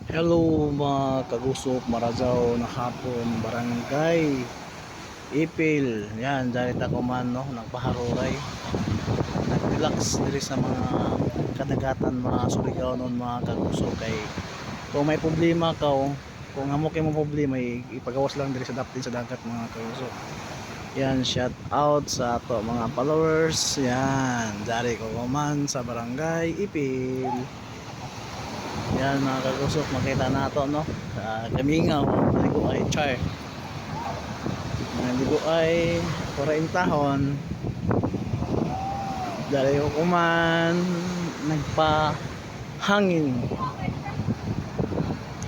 Hello mga kagusok, Marazaw na hapon, barangay Ipil. Yan, dahil ako man no, nagpaharuray. Nag-relax diri sa mga kadagatan, mga Surigao nun mga kagusok. Kay kung may problema ka, kung hamok mo problema, ipagawas lang diri sa daptin sa dagat mga kagusok. Yan, shout out sa ato mga followers. Yan, dari ko man sa barangay Ipil. Yan mga kagusok, makita na ito no, kamingaw maligo ay char, maligo ay 40 tahon dahil ko kuman nagpahangin.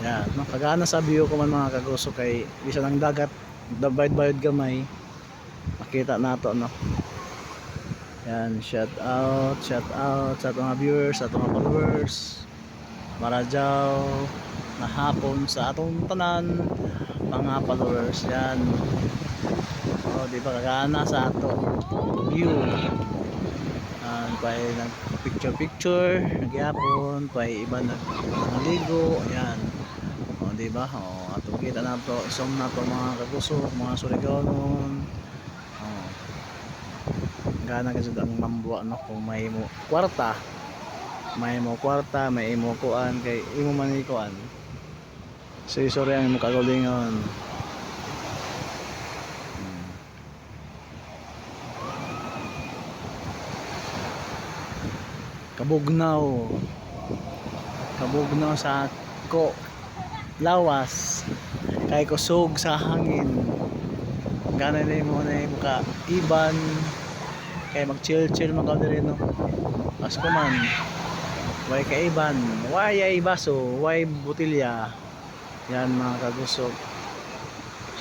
Yan no, kagana sa view ko man mga kagusok, kay bisa ng dagat bayad gamay, makita na ito no. Yan, shout out sa mga viewers, sa mga followers, Marajaw na hapon sa atong tanan mga followers. Yan, di ba kagana sa ato view. Pay nag picture nagyapon, pay iba nagligo. Ayan, di ba, ato kita na to, isong na to mga kagusok, mga Surigao nun. Gana kasi ang mambuwa no, kung may mo kwarta, may imo kuan, kay imo man ikuan so sorry ang imo kagalingon. Kabugnaw sa ko lawas kay kusog sa hangin. Gana na mo na muka iban, kay mag chill mga diri no. Asko man way kaiban, way ay baso, way butilya. Yan mga kagusok,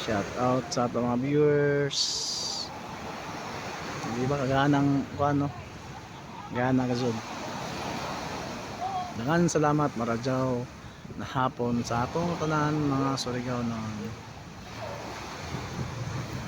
shout out sa ato mga viewers. Di ba kaganang kuano, gana kasud. Daghang salamat Marajaw na hapon sa atong tanan mga Surigao nun.